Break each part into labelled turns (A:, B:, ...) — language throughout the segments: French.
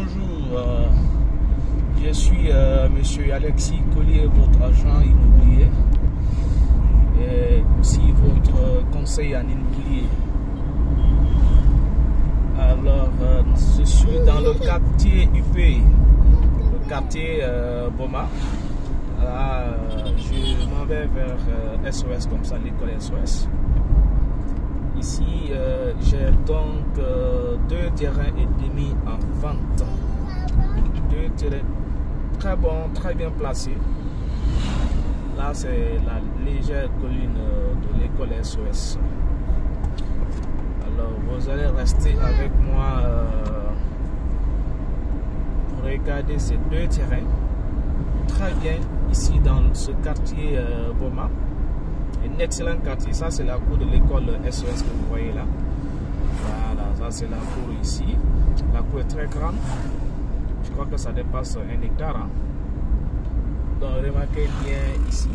A: bonjour, je suis Monsieur Alexis Collier, votre agent immobilier et aussi votre conseiller en immobilier. Alors, je suis dans le quartier UP, le quartier Boma. Là, je m'en vais vers SOS, comme ça, l'école SOS. Ici, j'ai donc 2 terrains et demi en vente. 2 terrains très bons, très bien placés. Là, c'est la légère colline de l'école SOS. Alors, vous allez rester avec moi pour regarder ces 2 terrains. Très bien, ici dans ce quartier Boma. Un excellent quartier, ça c'est la cour de l'école SOS que vous voyez là. Voilà, ça c'est la cour ici. La cour est très grande. Je crois que ça dépasse 1 hectare. Hein. Donc remarquez bien ici.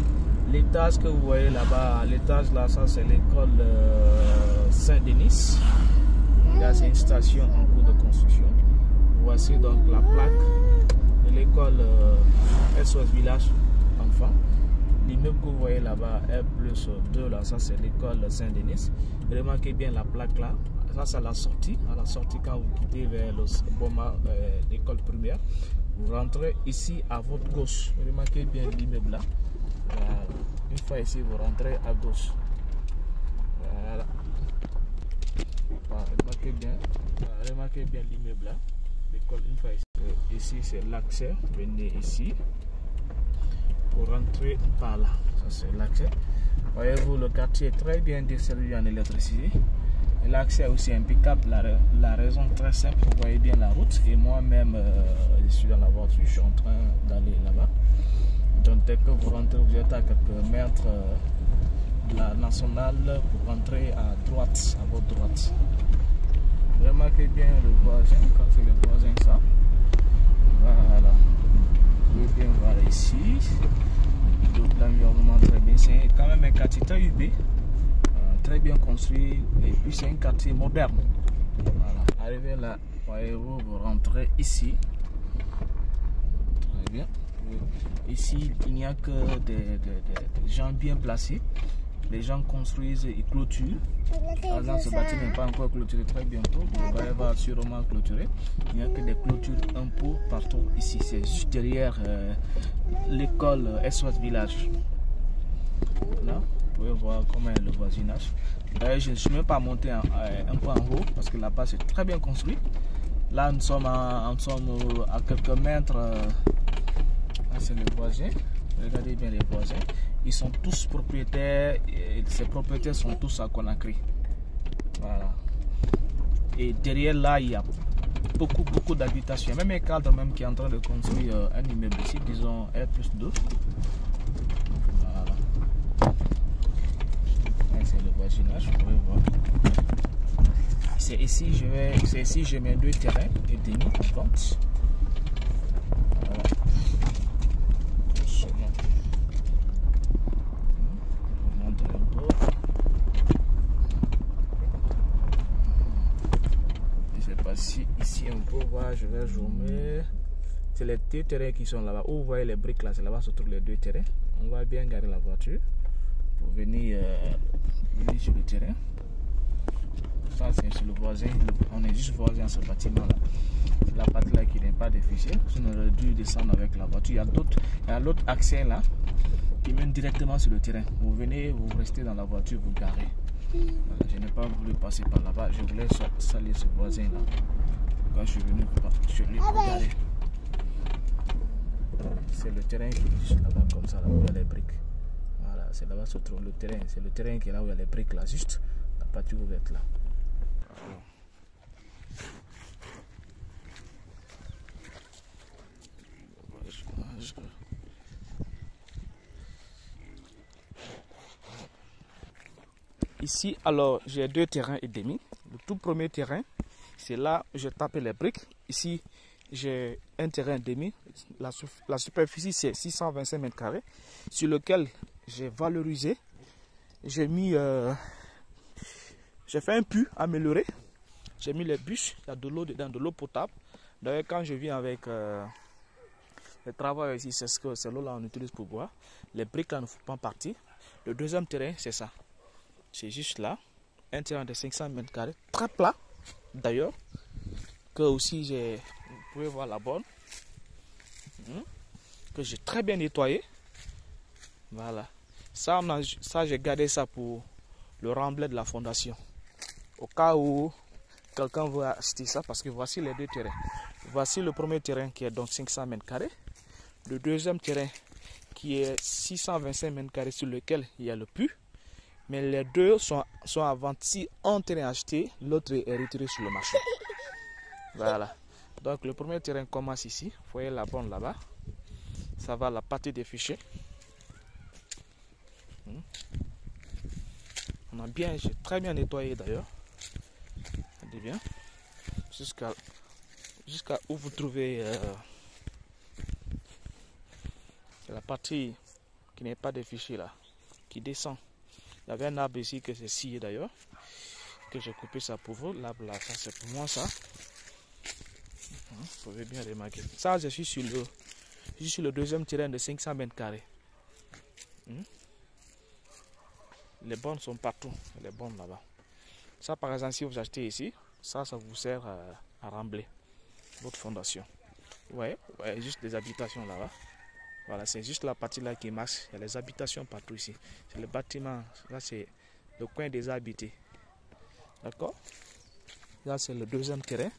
A: L'étage que vous voyez là-bas, l'étage là, ça c'est l'école Saint-Denis. Là c'est une station en cours de construction. Voici donc la plaque de l'école SOS Village Enfants. L'immeuble que vous voyez là-bas, R+2, là, ça c'est l'école Saint-Denis. Remarquez bien la plaque là. Ça c'est la sortie. À la sortie, quand vous quittez vers l'école primaire, vous rentrez ici à votre gauche. Remarquez bien l'immeuble là. Voilà. Une fois ici, vous rentrez à gauche. Voilà. Voilà. Remarquez bien l'immeuble là. L'école, une fois ici. Ici c'est l'accès. Venez ici. Pour rentrer par là, ça c'est l'accès. Voyez-vous, le quartier est très bien desservi en électricité. L'accès est aussi impeccable. La raison très simple, vous voyez bien la route. Et moi-même, je suis dans la voiture, je suis en train d'aller là-bas. Donc dès que vous rentrez, vous êtes à quelques mètres de la nationale pour rentrer à droite, à votre droite. Remarquez bien le voisin, quand c'est le voisin ça. Voilà. Vous pouvez bien voir ici. L'environnement très bien. C'est quand même un quartier très UB, très bien construit. Et puis c'est un quartier moderne. Voilà. Arrivé là, voyez-vous, vous rentrez ici. Très bien. Ici, il n'y a que des gens bien placés. Les gens construisent et clôturent. Par exemple, ce bâtiment n'est pas encore clôturé très bientôt. Il va y avoir sûrement clôturé. Il n'y a que des clôtures un peu partout ici. C'est juste derrière l'école SOS Village. Là, vous pouvez voir comment est le voisinage. D'ailleurs, je ne suis même pas monté un peu en haut parce que là-bas c'est très bien construit. Là, nous sommes à quelques mètres. Là, c'est le voisin. Regardez bien les voisins. Ils sont tous propriétaires. Et ces propriétaires sont tous à Conakry. Voilà. Et derrière là, il y a beaucoup d'habitations. Il y a même un cadre même qui est en train de construire un immeuble ici, disons R+2. Voilà. C'est le voisinage, vous pouvez voir. C'est ici, j'ai mes 2 terrains et demi en vente. Voilà. Ici on peut voir, je vais zoomer. C'est les 2 terrains qui sont là-bas. Où vous voyez les briques là, c'est là-bas se trouvent les 2 terrains. On va bien garer la voiture pour venir sur le terrain. Ça c'est sur le voisin. On est juste voisin à ce bâtiment là. C'est la partie là qui n'est pas difficile. On aurait dû descendre avec la voiture. Il y a l'autre accès là qui mène directement sur le terrain. Vous venez, vous restez dans la voiture, vous garez. Voilà, je n'ai pas voulu passer par là-bas. Je voulais saluer ce voisin là. Quand je suis venu chez lui pour garer. C'est le terrain qui est juste là-bas, comme ça, là où il y a les briques. Voilà, c'est là-bas se trouve le terrain. C'est le terrain qui est là où il y a les briques là, juste la partie ouverte là. Voilà. Ici, alors, j'ai 2 terrains et demi. Le tout premier terrain, c'est là où j'ai tapé les briques. Ici, j'ai un terrain et demi. La superficie, c'est 625 mètres carrés, sur lequel j'ai valorisé. J'ai mis, j'ai fait un puits amélioré. J'ai mis les bûches, il y a de l'eau dedans, de l'eau potable. D'ailleurs, quand je viens avec le travail ici, c'est l'eau là on utilise pour boire. Les briques là ne font pas partie. Le deuxième terrain, c'est ça. C'est juste là. Un terrain de 500 mètres carrés, très plat d'ailleurs. Que aussi vous pouvez voir la borne. Que j'ai très bien nettoyé. Voilà. Ça j'ai gardé ça pour le remblai de la fondation. Au cas où quelqu'un veut acheter ça, parce que voici les deux terrains. Voici le premier terrain qui est donc 500 mètres carrés. Le deuxième terrain qui est 625 mètres carrés sur lequel il y a le puits. Mais les deux sont à vente. Si un terrain est acheté, l'autre est retiré sur le marché. Voilà. Donc le premier terrain commence ici. Vous voyez la borne là-bas. Ça va à la partie des fichiers. J'ai très bien nettoyé d'ailleurs. Regardez bien. Jusqu'à où vous trouvez la partie qui n'est pas des fichiers là, qui descend. Il y avait un arbre ici que j'ai scié d'ailleurs, que j'ai coupé ça pour vous. L'arbre là, ça c'est pour moi ça. Vous pouvez bien remarquer. Ça, je suis sur le deuxième terrain de 500 mètres carrés. Les bornes sont partout, les bornes là-bas. Ça, par exemple, si vous achetez ici, ça vous sert à rembler votre fondation. Ouais, juste des habitations là-bas. Voilà, c'est juste la partie là qui marche. Il y a les habitations partout ici. C'est le bâtiment, là c'est le coin des habités. D'accord? Là c'est le deuxième terrain.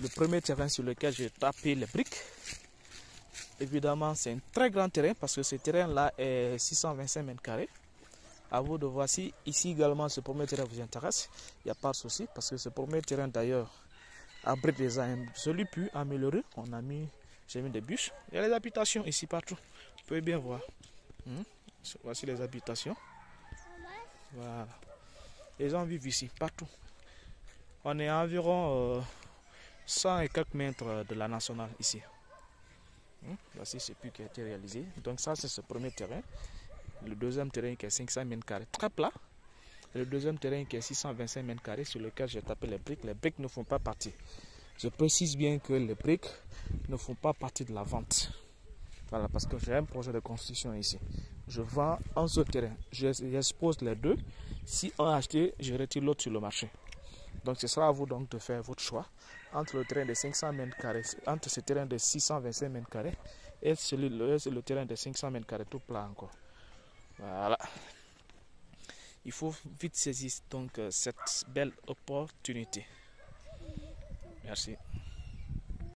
A: Le premier terrain sur lequel j'ai tapé les briques. Évidemment, c'est un très grand terrain parce que ce terrain-là est 625 mètres carrés. À vous de voir si ici également ce premier terrain vous intéresse. Il n'y a pas de souci parce que ce premier terrain d'ailleurs abrite déjà un joli puits amélioré. J'ai mis des bûches. Il y a les habitations ici partout. Vous pouvez bien voir. Voici les habitations. Voilà. Les gens vivent ici partout. On est à environ 100 et quelques mètres de la nationale ici. Voici ce puits qui a été réalisé. Donc ça c'est ce premier terrain. Le deuxième terrain qui est 500 mètres carrés, très plat. Et le deuxième terrain qui est 625 mètres carrés sur lequel j'ai tapé les briques. Les briques ne font pas partie. Je précise bien que les briques ne font pas partie de la vente. Voilà, parce que j'ai un projet de construction ici. Je vends un seul terrain. J'expose les deux. Si un est acheté, je retire l'autre sur le marché. Donc ce sera à vous donc de faire votre choix entre le terrain de 500 mètres carrés, entre ce terrain de 625 mètres carrés et le terrain de 500 mètres carrés tout plat encore. Voilà. Il faut vite saisir donc cette belle opportunité. Merci.